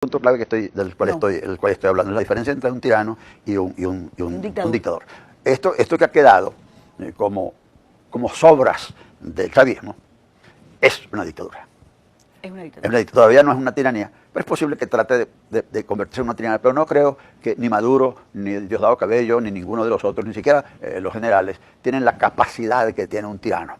punto clave del cual No. estoy hablando, es la diferencia entre un tirano y un dictador. dictador. Esto que ha quedado como sobras del chavismo es una dictadura. Es una dictadura. Todavía no es una tiranía, pero es posible que trate de convertirse en una tiranía. Pero no creo que ni Maduro, ni Diosdado Cabello, ni ninguno de los otros, ni siquiera los generales, tienen la capacidad que tiene un tirano.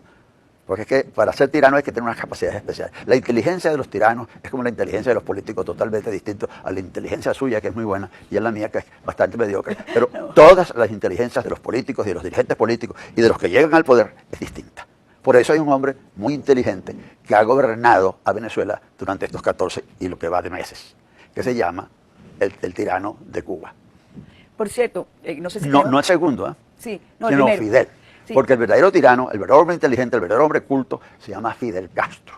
Porque es que para ser tirano hay que tener unas capacidades especiales. La inteligencia de los tiranos es como la inteligencia de los políticos, totalmente distinto a la inteligencia suya, que es muy buena, y a la mía, que es bastante mediocre. Pero todas las inteligencias de los políticos y de los dirigentes políticos y de los que llegan al poder es distinta. Por eso hay un hombre muy inteligente que ha gobernado a Venezuela durante estos 14 y lo que va de meses, que se llama el tirano de Cuba. Por cierto, no sé si... No el segundo, sí, no, sino el primero. Fidel. Sí. Porque el verdadero tirano, el verdadero hombre inteligente, el verdadero hombre culto, se llama Fidel Castro.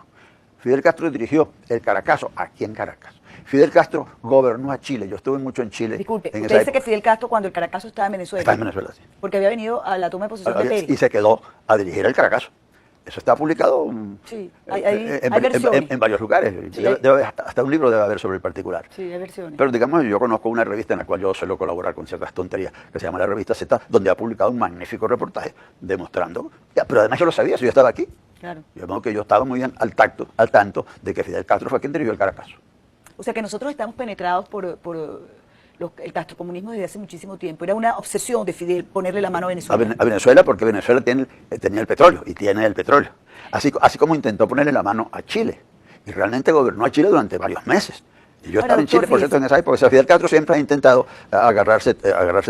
Fidel Castro dirigió el Caracazo aquí en Caracas. Fidel Castro gobernó a Chile. Yo estuve mucho en Chile. Disculpe, en usted dice que Fidel Castro cuando el Caracazo estaba en Venezuela. Está en Venezuela, sí. Porque había venido a la toma de posesión de Pérez. Y se quedó a dirigir el Caracazo. Eso está publicado sí, hay versiones. En varios lugares. Sí, hasta un libro debe haber sobre el particular. Sí, hay versiones. Pero digamos, yo conozco una revista en la cual yo suelo colaborar con ciertas tonterías, que se llama la revista Z, donde ha publicado un magnífico reportaje demostrando, pero además yo lo sabía, si yo estaba aquí. Claro. De modo que yo estaba muy bien al tanto de que Fidel Castro fue quien dirigió el Caracazo. O sea que nosotros estamos penetrados por el castrocomunismo desde hace muchísimo tiempo. Era una obsesión de Fidel ponerle la mano a Venezuela. A Venezuela, porque Venezuela tenía el petróleo, y tiene el petróleo. Así como intentó ponerle la mano a Chile. Y realmente gobernó a Chile durante varios meses. Y yo estaba en Chile, por cierto, en esa época. O sea, Fidel Castro siempre ha intentado agarrarse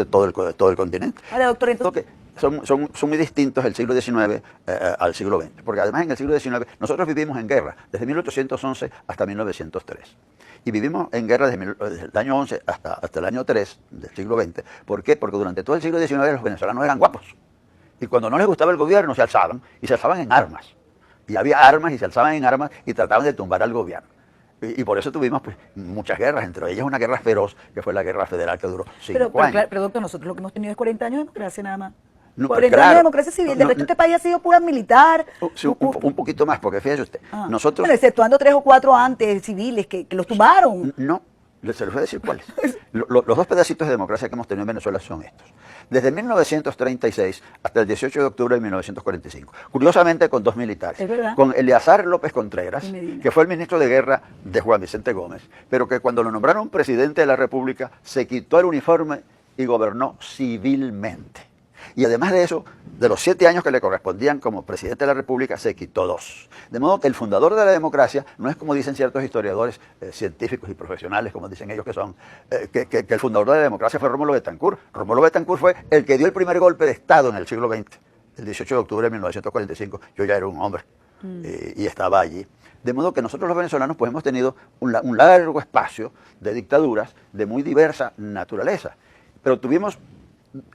todo el continente. Ahora, doctor, entonces... Son muy distintos el siglo XIX al siglo XX, porque además en el siglo XIX nosotros vivimos en guerra desde 1811 hasta 1903. Y vivimos en guerra desde el año 11 hasta el año 3 del siglo XX. ¿Por qué? Porque durante todo el siglo XIX los venezolanos eran guapos. Y cuando no les gustaba el gobierno se alzaban, y se alzaban en armas. Y había armas y se alzaban en armas y trataban de tumbar al gobierno. Y por eso tuvimos pues, muchas guerras, entre ellas una guerra feroz, que fue la guerra federal que duró 5 años. Claro, pero doctor, nosotros lo que hemos tenido es 40 años de democracia nada más. No, 40 años de democracia civil, el resto de este país ha sido pura militar. Sí, un poquito más, porque fíjese usted, nosotros... Bueno, exceptuando 3 o 4 antes civiles que los tumbaron. No, se les voy a decir cuáles. Los dos pedacitos de democracia que hemos tenido en Venezuela son estos. Desde 1936 hasta el 18 de octubre de 1945. Curiosamente con 2 militares. ¿Es verdad? Con Eleazar López Contreras, que fue el ministro de guerra de Juan Vicente Gómez, pero que cuando lo nombraron presidente de la República se quitó el uniforme y gobernó civilmente. Y además de eso, de los 7 años que le correspondían como presidente de la República, se quitó 2. De modo que el fundador de la democracia no es como dicen ciertos historiadores científicos y profesionales, como dicen ellos que son, que el fundador de la democracia fue Rómulo Betancourt. Rómulo Betancourt fue el que dio el primer golpe de Estado en el siglo XX, el 18 de octubre de 1945. Yo ya era un hombre y estaba allí. De modo que nosotros los venezolanos pues hemos tenido un largo espacio de dictaduras de muy diversa naturaleza. Pero tuvimos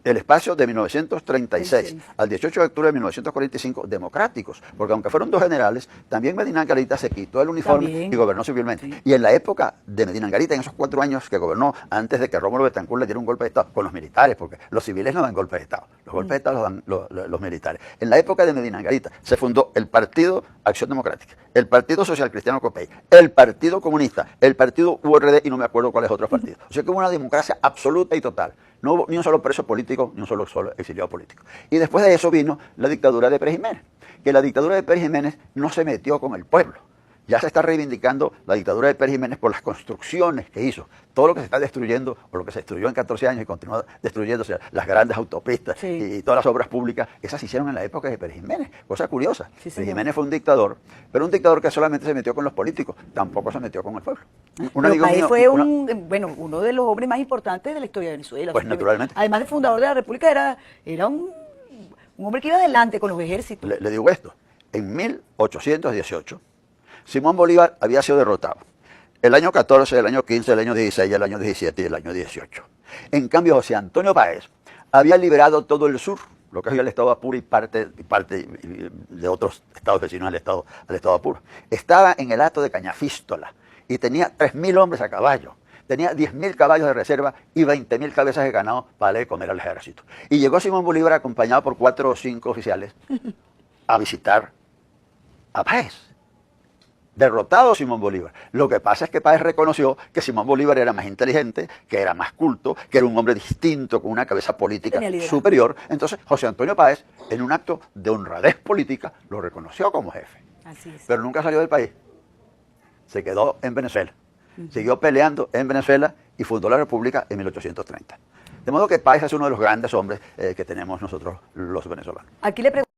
el espacio de 1936 al 18 de octubre de 1945 democráticos, porque aunque fueron 2 generales, también Medina Angarita se quitó el uniforme y gobernó civilmente. Sí. Y en la época de Medina Angarita, en esos 4 años que gobernó, antes de que Rómulo Betancourt le diera un golpe de Estado, con los militares, porque los civiles no dan golpes de Estado, los golpes de Estado los dan los militares. En la época de Medina Angarita se fundó el Partido Acción Democrática, el Partido Social Cristiano Copey, el Partido Comunista, el Partido URD y no me acuerdo cuáles otros partidos. O sea que hubo una democracia absoluta y total. No hubo ni un solo preso político, ni un solo exiliado político. Y después de eso vino la dictadura de Pérez Jiménez, que la dictadura de Pérez Jiménez no se metió con el pueblo. Ya se está reivindicando la dictadura de Pérez Jiménez por las construcciones que hizo. Todo lo que se está destruyendo, o lo que se destruyó en 14 años y continúa destruyéndose, las grandes autopistas y todas las obras públicas, esas se hicieron en la época de Pérez Jiménez. Cosa curiosa. Sí, Pérez Jiménez fue un dictador, pero un dictador que solamente se metió con los políticos, tampoco se metió con el pueblo. Fue uno de los hombres más importantes de la historia de Venezuela. Pues naturalmente. Además de fundador de la República, era un hombre que iba adelante con los ejércitos. Le digo esto, en 1818, Simón Bolívar había sido derrotado. El año 14, el año 15, el año 16, el año 17 y el año 18. En cambio, José Antonio Páez había liberado todo el sur, lo que es el estado Apure y parte de otros estados vecinos al estado Apure. Estaba en el Hato de Cañafístola y tenía 3.000 hombres a caballo. Tenía 10.000 caballos de reserva y 20.000 cabezas de ganado para darle de comer al ejército. Y llegó Simón Bolívar acompañado por 4 o 5 oficiales a visitar a Páez. derrotado Simón Bolívar. Lo que pasa es que Páez reconoció que Simón Bolívar era más inteligente, que era más culto, que era un hombre distinto, con una cabeza política superior. Entonces, José Antonio Páez, en un acto de honradez política, lo reconoció como jefe. Así es. Pero nunca salió del país. Se quedó en Venezuela. Siguió peleando en Venezuela y fundó la República en 1830. De modo que Páez es uno de los grandes hombres que tenemos nosotros los venezolanos. Aquí le